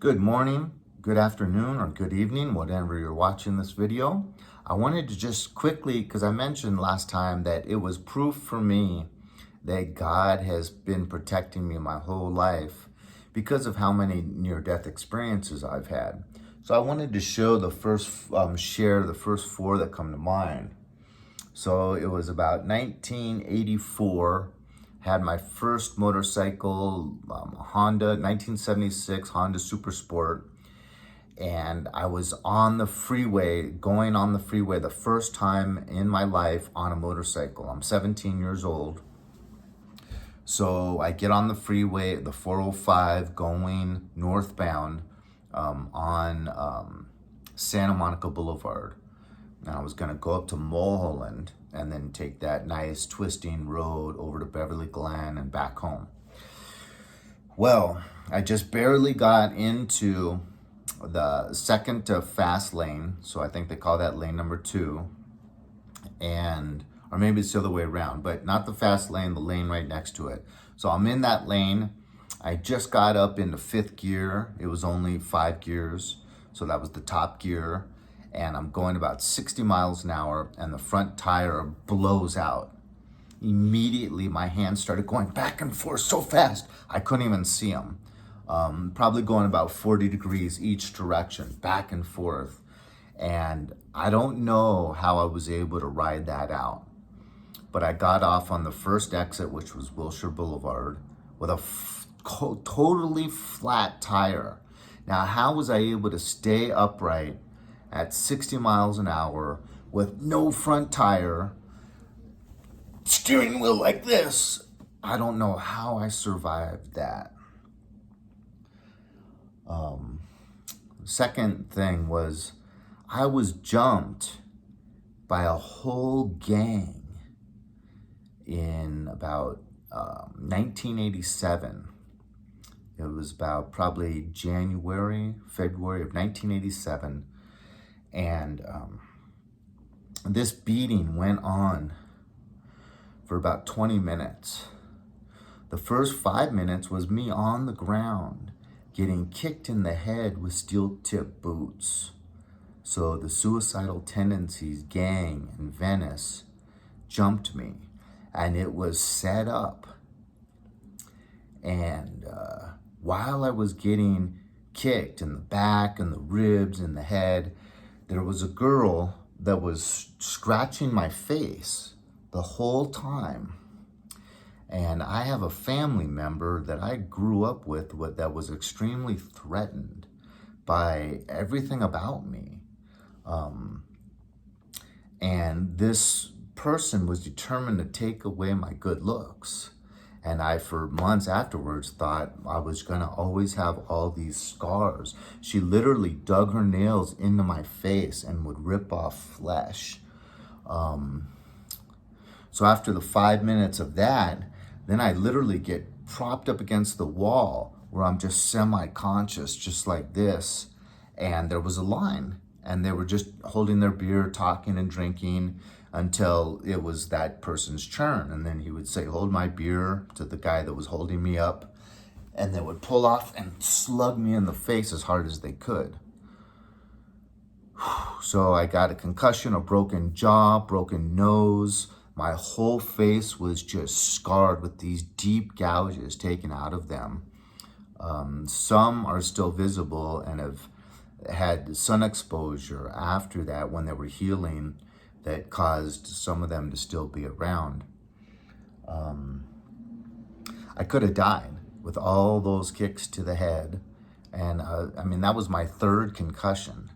Good morning, good afternoon, or good evening, whatever you're watching this video. I wanted to just quickly, because I mentioned last time that it was proof for me that God has been protecting me my whole life because of how many near-death experiences I've had. So I wanted to show share the first four that come to mind. So it was about 1984. Had my first motorcycle, Honda, 1976 Honda Super Sport. And I was on the freeway, going on the freeway the first time in my life on a motorcycle. I'm 17 years old. So I get on the freeway, the 405, going northbound on Santa Monica Boulevard. And I was gonna go up to Mulholland and then take that nice twisting road over to Beverly Glen and back home. Well, I just barely got into the second to fast lane, so I think they call that lane number 2, or maybe it's the other way around, but not the fast lane, the lane right next to it. So I'm in that lane. I just got up into 5th gear. It was only 5 gears, so that was the top gear. And I'm going about 60 miles an hour, and the front tire blows out. Immediately, my hands started going back and forth so fast, I couldn't even see them. Probably going about 40 degrees each direction, back and forth. And I don't know how I was able to ride that out. But I got off on the first exit, which was Wilshire Boulevard, with a totally flat tire. Now, how was I able to stay upright at 60 miles an hour with no front tire, steering wheel like this? I don't know how I survived that. Second thing was I was jumped by a whole gang in about 1987. It was about probably January, February of 1987. And this beating went on for about 20 minutes. The first 5 minutes was me on the ground getting kicked in the head with steel-tip boots. So the Suicidal Tendencies gang in Venice jumped me, and it was set up. And while I was getting kicked in the back and the ribs and the head, there was a girl that was scratching my face the whole time. And I have a family member that I grew up with that was extremely threatened by everything about me. And this person was determined to take away my good looks. And I, for months afterwards, thought I was gonna always have all these scars. She literally dug her nails into my face and would rip off flesh. So after the 5 minutes of that, then I literally get propped up against the wall where I'm just semi-conscious, just like this. And there was a line, and they were just holding their beer, talking and drinking until it was that person's turn. And then he would say, "Hold my beer," to the guy that was holding me up. And they would pull off and slug me in the face as hard as they could. So I got a concussion, a broken jaw, broken nose. My whole face was just scarred with these deep gouges taken out of them. Some are still visible and have had sun exposure after that when they were healing that caused some of them to still be around. I could have died with all those kicks to the head. And that was my third concussion.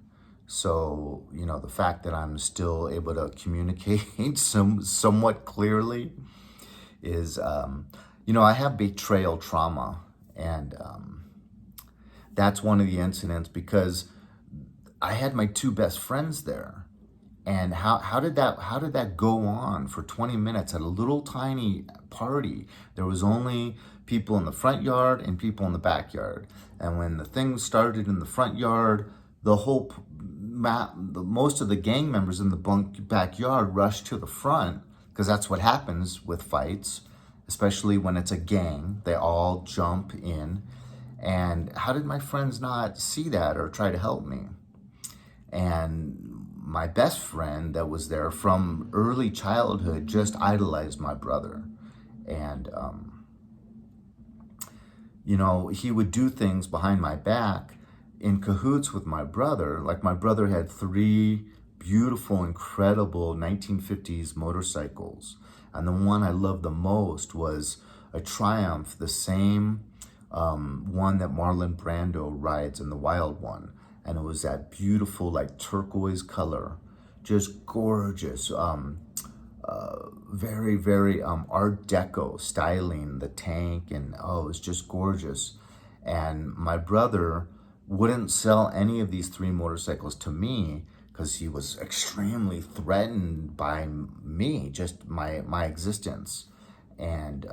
So, the fact that I'm still able to communicate somewhat clearly is, I have betrayal trauma. And that's one of the incidents, because I had my 2 best friends there. And how did that go on for 20 minutes at a little tiny party? There was only people in the front yard and people in the backyard. And when the thing started in the front yard, most of the gang members in the backyard rushed to the front, because that's what happens with fights, especially when it's a gang. They all jump in, And how did my friends not see that or try to help me? And my best friend that was there from early childhood just idolized my brother. And, he would do things behind my back in cahoots with my brother. Like, my brother had 3 beautiful, incredible 1950s motorcycles. And the one I loved the most was a Triumph, the same one that Marlon Brando rides in The Wild One. And it was that beautiful, like, turquoise color, just gorgeous, very, very Art Deco styling, the tank, and oh, it was just gorgeous. And my brother wouldn't sell any of these 3 motorcycles to me because he was extremely threatened by me, just my existence. And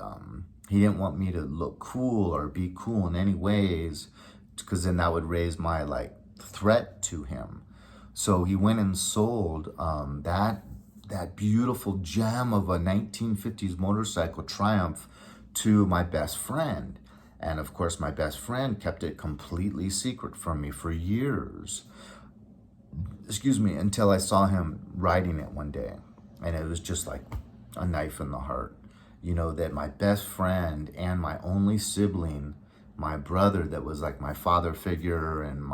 he didn't want me to look cool or be cool in any ways, because then that would raise my, like, threat to him. So he went and sold that beautiful gem of a 1950s motorcycle, Triumph, to my best friend. And of course, my best friend kept it completely secret from me for years. Until I saw him riding it one day. And it was just like a knife in the heart. That my best friend and my only sibling, my brother, that was like my father figure and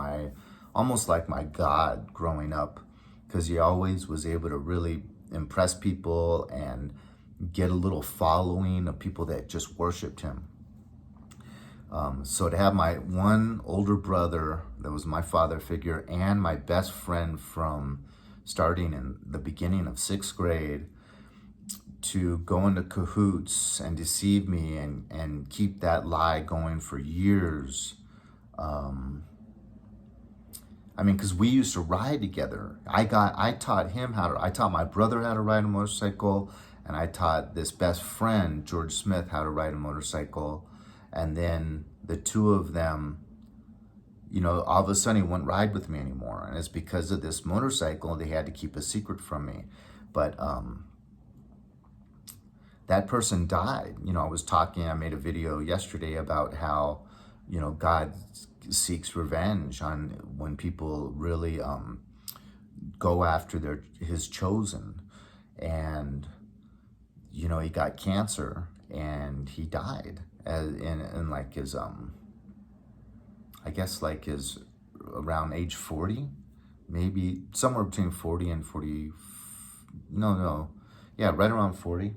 almost like my God growing up, because he always was able to really impress people and get a little following of people that just worshiped him. So to have my one older brother that was my father figure and my best friend from starting in the beginning of 6th grade to go into cahoots and deceive me and keep that lie going for years. Because we used to ride together. I taught my brother how to ride a motorcycle, and I taught this best friend, George Smith, how to ride a motorcycle. And then the 2 of them, all of a sudden he wouldn't ride with me anymore. And it's because of this motorcycle, they had to keep a secret from me. But that person died. I made a video yesterday about how, God seeks revenge on when people really go after his chosen. And, he got cancer and he died. In like his, I guess like his around age 40, maybe somewhere between 40 and 40, yeah, right around 40.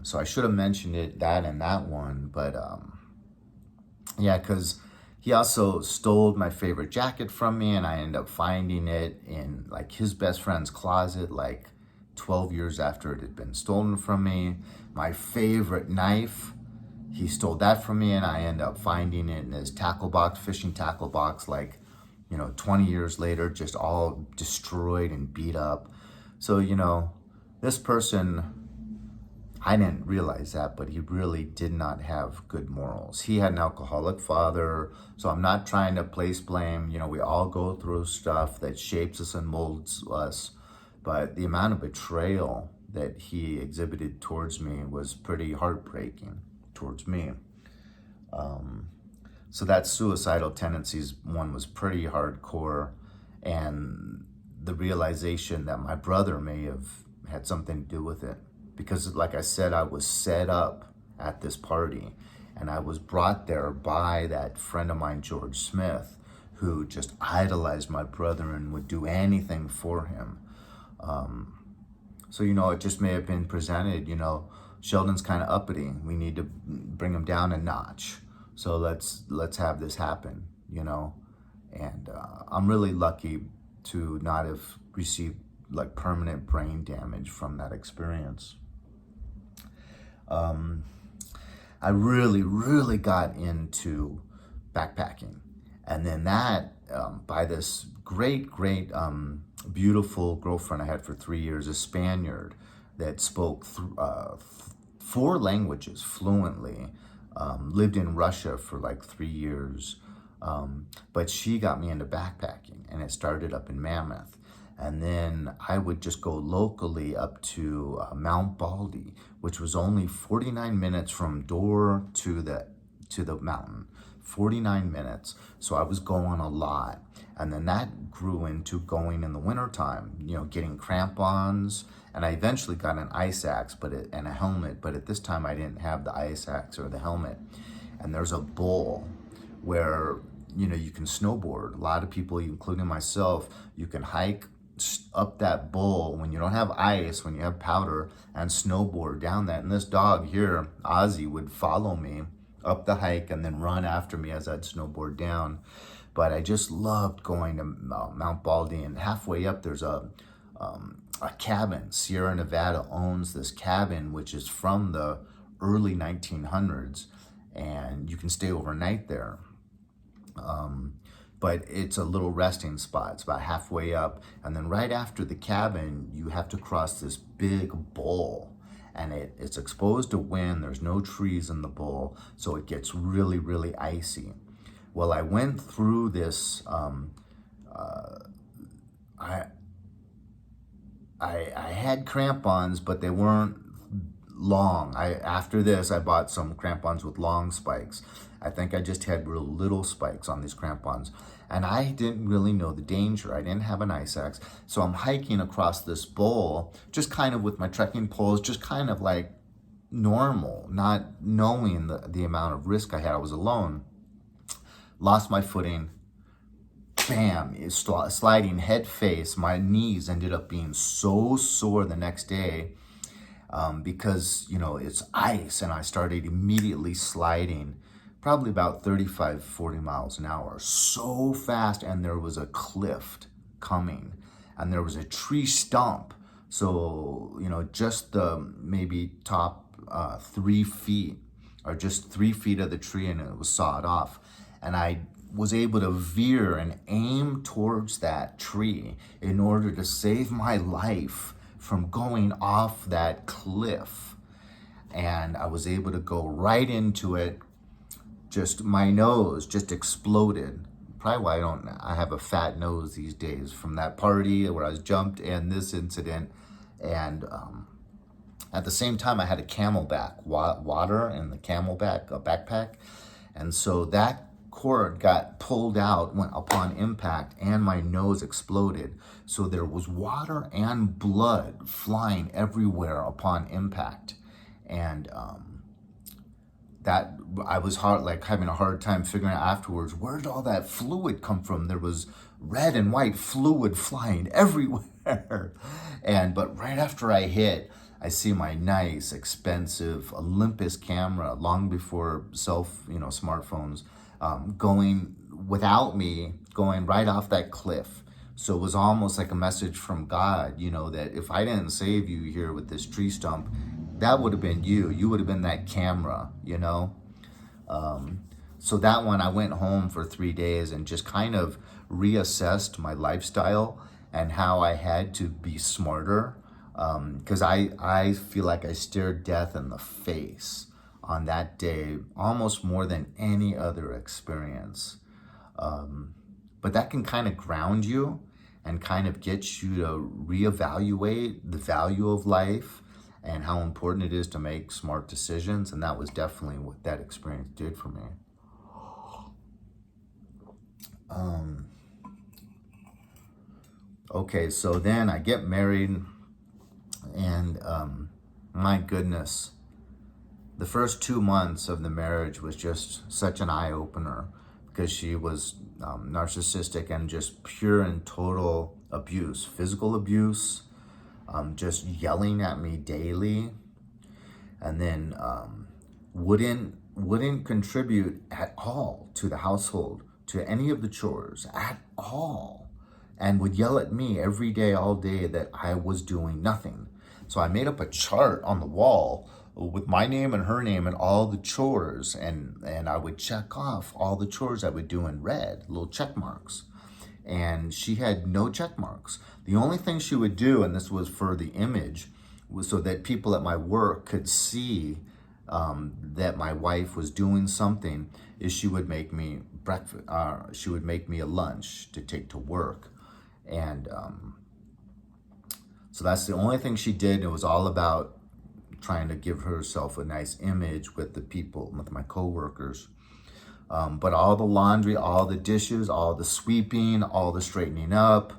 So I should have mentioned that in that one, but yeah, because he also stole my favorite jacket from me, and I ended up finding it in like his best friend's closet, like 12 years after it had been stolen from me. My favorite knife, he stole that from me, and I ended up finding it in his fishing tackle box, like, 20 years later, just all destroyed and beat up. So, this person, I didn't realize that, but he really did not have good morals. He had an alcoholic father, so I'm not trying to place blame. We all go through stuff that shapes us and molds us, but the amount of betrayal that he exhibited towards me was pretty heartbreaking towards me. So that suicidal tendencies one was pretty hardcore, and the realization that my brother may have had something to do with it. Because like I said, I was set up at this party, and I was brought there by that friend of mine, George Smith, who just idolized my brother and would do anything for him. So, it just may have been presented, Sheldon's kind of uppity. We need to bring him down a notch. So let's have this happen, And I'm really lucky to not have received like permanent brain damage from that experience. I really, really got into backpacking. And then that, by this great, beautiful girlfriend I had for 3 years, a Spaniard that spoke 4 languages fluently, lived in Russia for like 3 years. But she got me into backpacking, and it started up in Mammoth. And then I would just go locally up to Mount Baldy, which was only 49 minutes from door to the mountain. 49 minutes. So I was going a lot. And then that grew into going in the wintertime, getting crampons. And I eventually got an ice axe and a helmet. But at this time, I didn't have the ice axe or the helmet. And there's a bowl where, you can snowboard. A lot of people, including myself, you can hike up that bowl when you don't have ice, when you have powder, and snowboard down that. And this dog here, Ozzy, would follow me up the hike and then run after me as I'd snowboard down. But I just loved going to Mount Baldy, and halfway up there's a cabin. Sierra Nevada owns this cabin, which is from the early 1900s, and you can stay overnight there. But it's a little resting spot. It's about halfway up. And then right after the cabin, you have to cross this big bowl. And it's exposed to wind. There's no trees in the bowl. So it gets really, really icy. Well, I went through this. I had crampons, but they weren't long. After this, I bought some crampons with long spikes. I think I just had real little spikes on these crampons. And I didn't really know the danger. I didn't have an ice axe. So I'm hiking across this bowl, just kind of with my trekking poles, just kind of like normal, not knowing the amount of risk I had. I was alone. Lost my footing. Bam, sliding head face. My knees ended up being so sore the next day because, it's ice, and I started immediately sliding probably about 35, 40 miles an hour, so fast. And there was a cliff coming, and there was a tree stump. So, just the maybe top 3 feet, or just 3 feet of the tree, and it was sawed off. And I was able to veer and aim towards that tree in order to save my life from going off that cliff. And I was able to go right into it. Just my nose just exploded. Probably why I have a fat nose these days, from that party where I was jumped and this incident. And at the same time, I had a Camelback water in the Camelback backpack. And so that cord got pulled out upon impact, and my nose exploded. So there was water and blood flying everywhere upon impact. And that I was having a hard time figuring out afterwards, where did all that fluid come from? There was red and white fluid flying everywhere. But right after I hit, I see my nice, expensive Olympus camera, long before smartphones, going without me, going right off that cliff. So it was almost like a message from God, that if I didn't save you here with this tree stump, that would have been you. You would have been that camera, So that one, I went home for 3 days and just kind of reassessed my lifestyle and how I had to be smarter. Because I feel like I stared death in the face on that day, almost more than any other experience. But that can kind of ground you and kind of get you to reevaluate the value of life and how important it is to make smart decisions. And that was definitely what that experience did for me. Okay, so then I get married, and my goodness, the first 2 months of the marriage was just such an eye-opener, because she was narcissistic and just pure and total abuse, physical abuse, just yelling at me daily, and then wouldn't contribute at all to the household, to any of the chores at all, and would yell at me every day, all day, that I was doing nothing. So I made up a chart on the wall with my name and her name and all the chores, and I would check off all the chores I would do in red, little check marks. And she had no check marks. The only thing she would do, and this was for the image, was so that people at my work could see that my wife was doing something, is she would make me breakfast. She would make me a lunch to take to work. And so that's the only thing she did. It was all about trying to give herself a nice image with the people, with my coworkers. But all the laundry, all the dishes, all the sweeping, all the straightening up,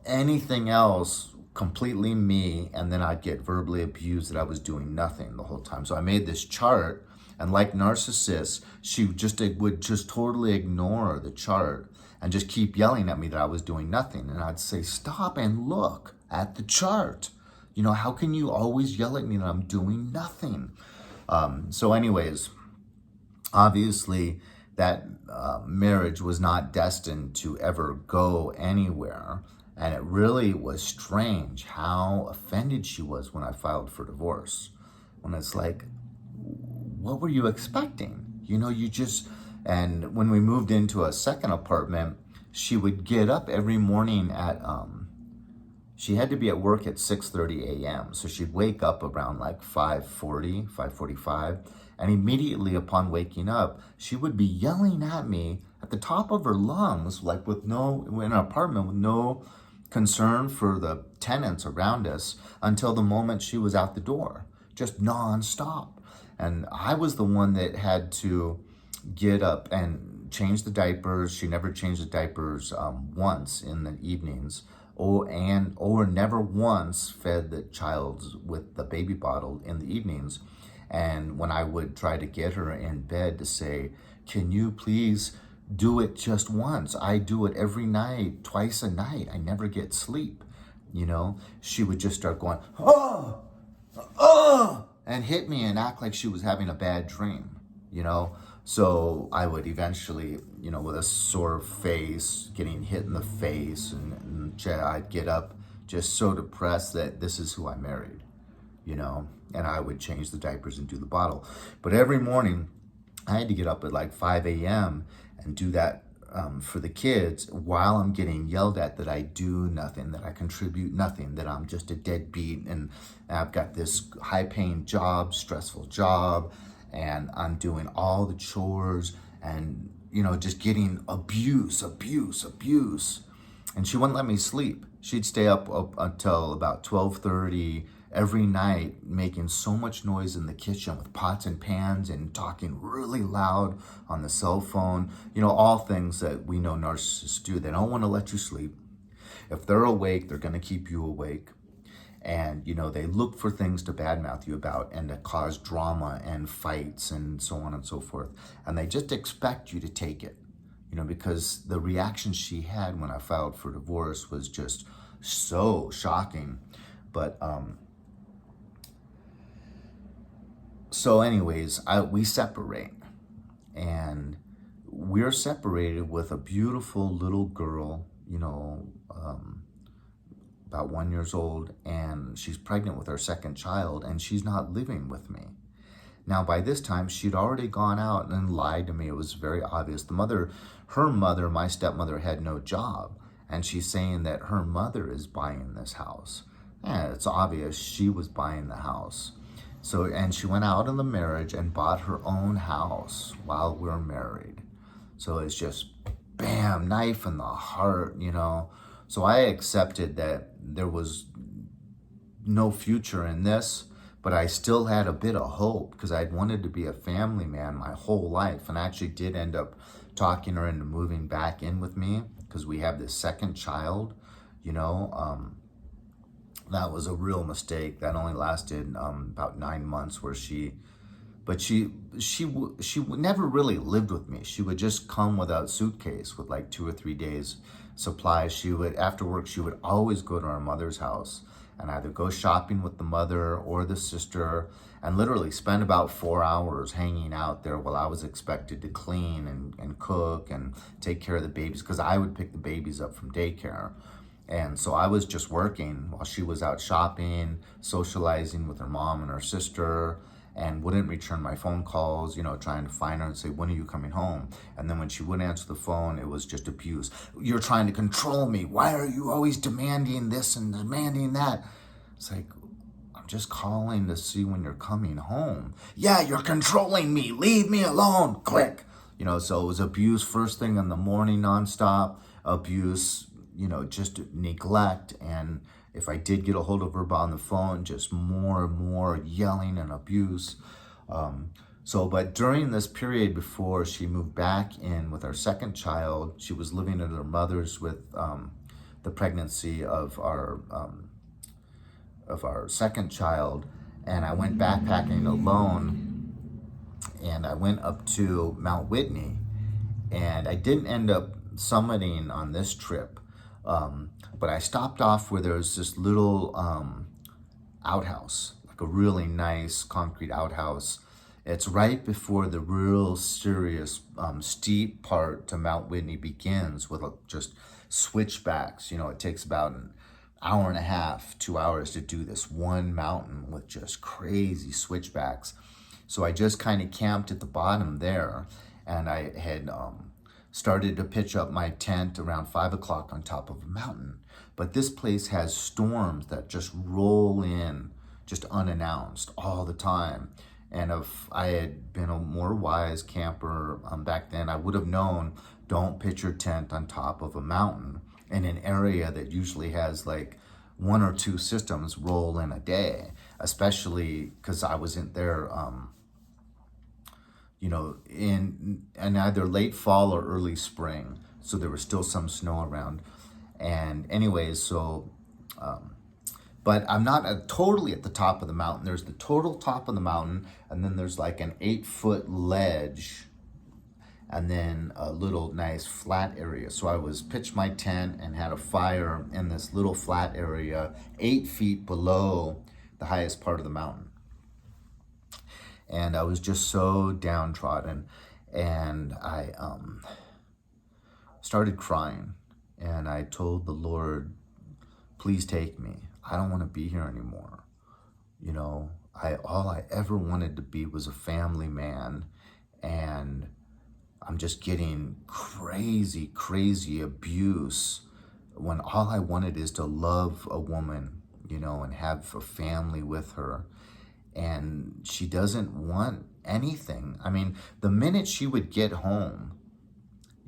anything else, completely me. And then I'd get verbally abused that I was doing nothing the whole time. So I made this chart, and like narcissists, she would just totally ignore the chart and just keep yelling at me that I was doing nothing. And I'd say, stop and look at the chart. How can you always yell at me that I'm doing nothing? So anyways, obviously that marriage was not destined to ever go anywhere. And it really was strange how offended she was when I filed for divorce. When it's like, what were you expecting? And when we moved into a second apartment, she would get up every morning at, she had to be at work at 6:30 a.m. So she'd wake up around like 5:40, 5:45. And immediately upon waking up, she would be yelling at me at the top of her lungs, like in an apartment with no concern for the tenants around us, until the moment she was out the door, just nonstop. And I was the one that had to get up and change the diapers. She never changed the diapers once in the evenings, or never once fed the child with the baby bottle in the evenings. And when I would try to get her in bed to say, can you please do it just once? I do it every night, twice a night. I never get sleep. She would just start going, oh, and hit me and act like she was having a bad dream, So I would eventually, with a sore face, getting hit in the face, and I'd get up just so depressed that this is who I married, and I would change the diapers and do the bottle. But every morning I had to get up at like 5 a.m. and do that for the kids while I'm getting yelled at that I do nothing, that I contribute nothing, that I'm just a deadbeat, and I've got this high-paying job, stressful job, and I'm doing all the chores and, just getting abuse. And she wouldn't let me sleep. She'd stay up until about 12:30 every night, making so much noise in the kitchen with pots and pans and talking really loud on the cell phone. All things that we know narcissists do. They don't want to let you sleep. If they're awake, they're going to keep you awake. And, they look for things to badmouth you about and to cause drama and fights and so on and so forth. And they just expect you to take it, because the reaction she had when I filed for divorce was just so shocking. But, so anyways, we separate, and we're separated with a beautiful little girl, about 1 year old, and she's pregnant with her second child, and she's not living with me. Now, by this time, she'd already gone out and lied to me. It was very obvious. Her mother, my stepmother, had no job, and she's saying that her mother is buying this house. Yeah, it's obvious she was buying the house. So, and she went out in the marriage and bought her own house while we're married. So it's just, bam, knife in the heart, So I accepted that there was no future in this, but I still had a bit of hope because I'd wanted to be a family man my whole life. And I actually did end up talking her into moving back in with me because we have this second child, that was a real mistake. That only lasted about 9 months she never really lived with me. She would just come without suitcase with like 2 or 3 days supplies. After work, she would always go to our mother's house and either go shopping with the mother or the sister and literally spend about 4 hours hanging out there while I was expected to clean and cook and take care of the babies because I would pick the babies up from daycare. And so I was just working while she was out shopping, socializing with her mom and her sister, and wouldn't return my phone calls, trying to find her and say, when are you coming home? And then when she wouldn't answer the phone, it was just abuse. You're trying to control me. Why are you always demanding this and demanding that? It's like, I'm just calling to see when you're coming home. Yeah, you're controlling me. Leave me alone. Click. So it was abuse first thing in the morning, nonstop abuse, just neglect. And if I did get a hold of her on the phone, just more and more yelling and abuse. But during this period before she moved back in with our second child, she was living at her mother's with the pregnancy of our second child, and I went backpacking alone, and I went up to Mount Whitney, and I didn't end up summiting on this trip, but I stopped off where there was this little outhouse, like a really nice concrete outhouse. It's right before the real serious steep part to Mount Whitney begins, with just switchbacks. It takes about an hour and a half, 2 hours to do this one mountain with just crazy switchbacks. So I just kind of camped at the bottom there, and I had started to pitch up my tent around 5 o'clock on top of a mountain. But this place has storms that just roll in just unannounced all the time. And if I had been a more wise camper back then, I would have known, don't pitch your tent on top of a mountain in an area that usually has like 1 or 2 systems roll in a day, especially because I wasn't there, in either late fall or early spring. So there was still some snow around. And anyways, but I'm not totally at the top of the mountain. There's the total top of the mountain, and then there's like an 8-foot ledge, and then a little nice flat area. So I was pitched my tent and had a fire in this little flat area 8 feet below the highest part of the mountain. And I was just so downtrodden, and I started crying, and I told the Lord, please take me. I don't want to be here anymore. All I ever wanted to be was a family man, and I'm just getting crazy abuse when all I wanted is to love a woman, and have a family with her. And she doesn't want anything. I mean, the minute she would get home,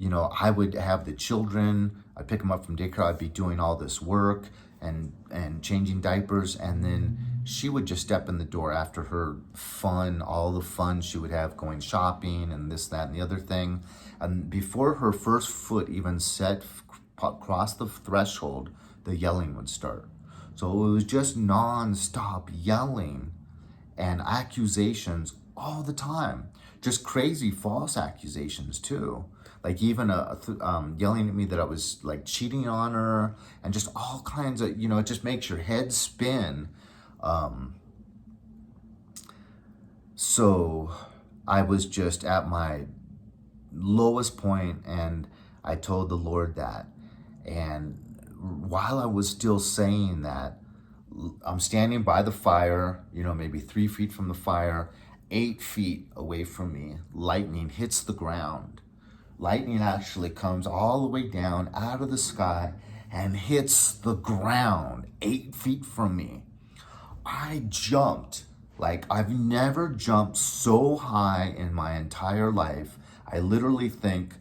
I would have the children, I'd pick them up from daycare, I'd be doing all this work and changing diapers, and then she would just step in the door after her fun, all the fun she would have going shopping and this, that, and the other thing. And before her first foot even set across the threshold, the yelling would start. So it was just non-stop yelling and accusations all the time. Just crazy false accusations too. Like even yelling at me that I was like cheating on her, and just all kinds of, it just makes your head spin. So I was just at my lowest point, and I told the Lord that. And while I was still saying that, I'm standing by the fire, maybe 3 feet from the fire, 8 feet away from me. Lightning hits the ground. Lightning actually comes all the way down out of the sky and hits the ground 8 feet from me. I jumped like I've never jumped so high in my entire life. I literally think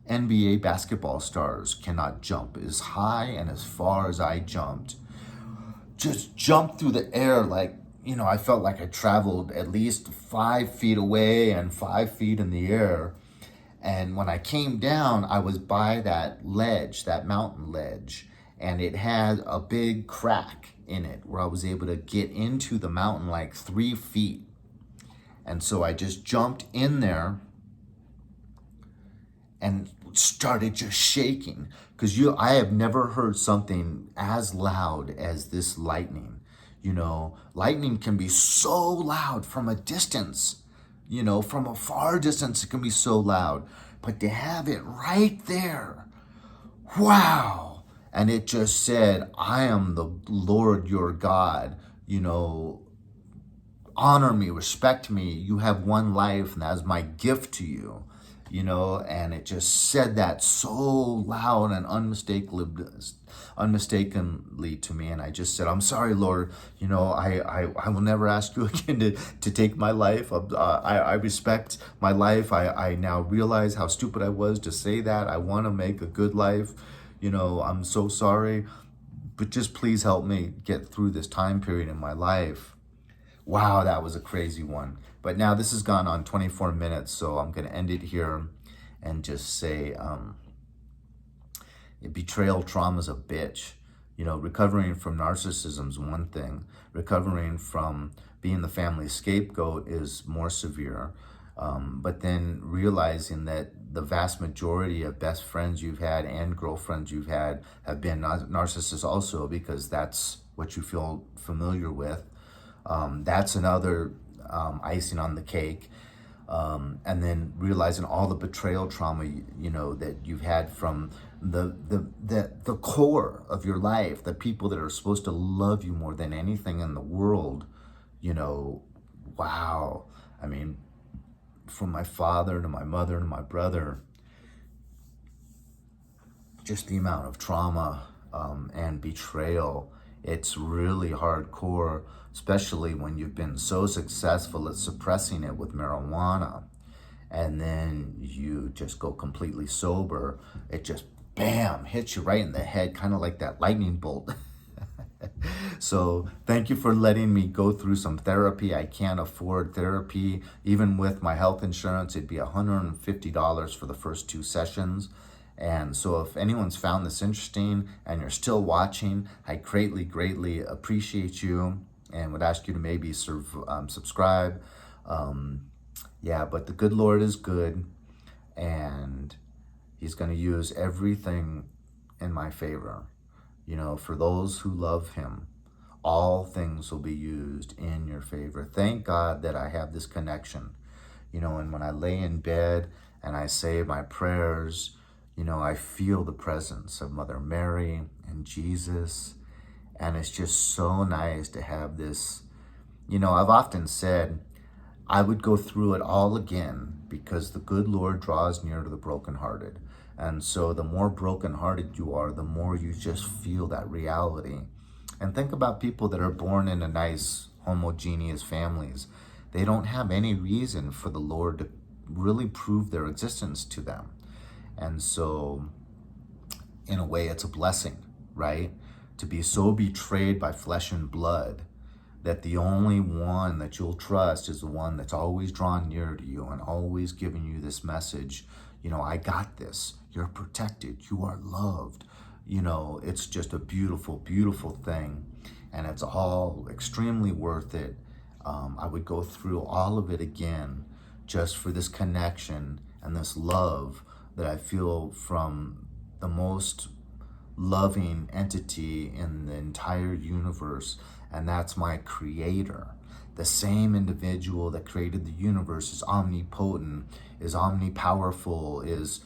NBA basketball stars cannot jump as high and as far as I jumped. Just jumped through the air like, I felt like I traveled at least 5 feet away and 5 feet in the air. And when I came down, I was by that ledge, that mountain ledge, and it had a big crack in it where I was able to get into the mountain like 3 feet. And so I just jumped in there and started just shaking, because I have never heard something as loud as this lightning. Lightning can be so loud from a distance. From a far distance, it can be so loud. But to have it right there, wow. And it just said, I am the Lord your God. Honor me, respect me. You have one life, and that is my gift to you. And it just said that so loud and unmistakably to me. And I just said, I'm sorry, Lord, I will never ask you again to take my life. I respect my life. I now realize how stupid I was to say that. I want to make a good life. I'm so sorry, but just please help me get through this time period in my life. Wow, that was a crazy one. But now this has gone on 24 minutes, so I'm going to end it here and just say, betrayal trauma is a bitch. You know, recovering from narcissism is one thing. Recovering from being the family scapegoat is more severe. But then realizing that the vast majority of best friends you've had and girlfriends you've had have been narcissists also, because that's what you feel familiar with. That's another icing on the cake. And then realizing all the betrayal trauma, you know, that you've had from the core of your life, the people that are supposed to love you more than anything in the world, you know, wow. I mean, from my father to my mother to my brother, just the amount of trauma and betrayal, it's really hardcore, especially when you've been so successful at suppressing it with marijuana, and then you just go completely sober. It just, bam, hits you right in the head, kind of like that lightning bolt. So thank you for letting me go through some therapy. I can't afford therapy. Even with my health insurance, it'd be $150 for the first 2 sessions. And so if anyone's found this interesting and you're still watching, I greatly appreciate you and would ask you to maybe subscribe. Yeah, but the good Lord is good, and he's going to use everything in my favor. You know, for those who love him, all things will be used in your favor. Thank God that I have this connection. You know, and when I lay in bed and I say my prayers, you know, I feel the presence of Mother Mary and Jesus. And it's just so nice to have this. You know, I've often said I would go through it all again, because the good Lord draws near to the brokenhearted. And so the more brokenhearted you are, the more you just feel that reality. And think about people that are born into nice, homogeneous families. They don't have any reason for the Lord to really prove their existence to them. And so, in a way, it's a blessing, right? To be so betrayed by flesh and blood that the only one that you'll trust is the one that's always drawn near to you and always giving you this message, you know, I got this. You're protected. You are loved. You know, it's just a beautiful, beautiful thing. And it's all extremely worth it. I would go through all of it again just for this connection and this love that I feel from the most loving entity in the entire universe, and that's my creator. The same individual that created the universe is omnipotent, is omnipowerful, is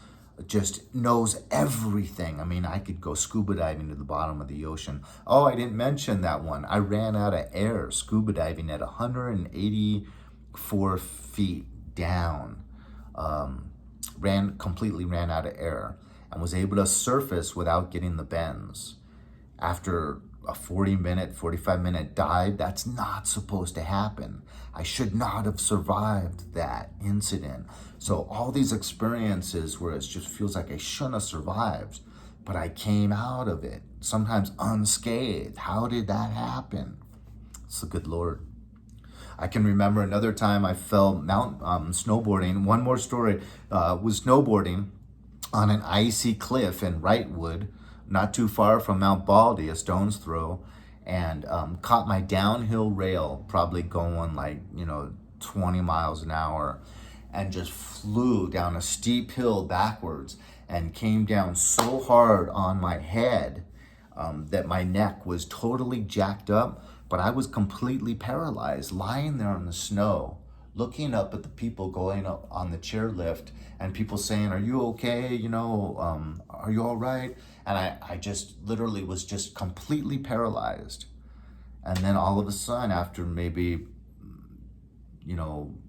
just knows everything. I mean, I could go scuba diving to the bottom of the ocean. Oh, I didn't mention that one. I ran out of air scuba diving at 184 feet down. Completely ran out of air and was able to surface without getting the bends. After a 45-minute dive, that's not supposed to happen. I should not have survived that incident. So all these experiences where it just feels like I shouldn't have survived, but I came out of it, sometimes unscathed. How did that happen? It's the good Lord. I can remember another time I fell snowboarding. One more story, was snowboarding on an icy cliff in Wrightwood, not too far from Mount Baldy, a stone's throw, and caught my downhill rail, probably going like, 20 miles an hour, and just flew down a steep hill backwards and came down so hard on my head that my neck was totally jacked up, but I was completely paralyzed, lying there in the snow, looking up at the people going up on the chairlift and people saying, are you okay? Are you all right? And I just literally was just completely paralyzed. And then all of a sudden, after maybe,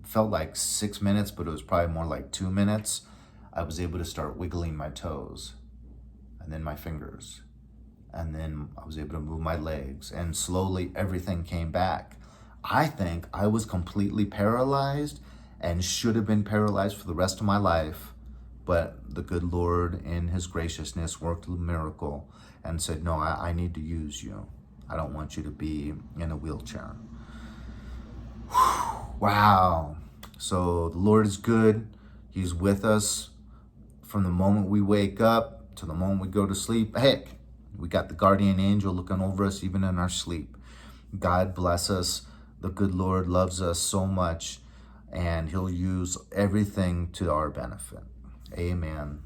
felt like 6 minutes, but it was probably more like 2 minutes, I was able to start wiggling my toes and then my fingers. And then I was able to move my legs, and slowly everything came back. I think I was completely paralyzed and should have been paralyzed for the rest of my life. But the good Lord, in his graciousness, worked a miracle and said, no, I need to use you. I don't want you to be in a wheelchair. Wow. So the Lord is good. He's with us from the moment we wake up to the moment we go to sleep. Heck, we got the guardian angel looking over us even in our sleep. God bless us. The good Lord loves us so much, and he'll use everything to our benefit. Amen.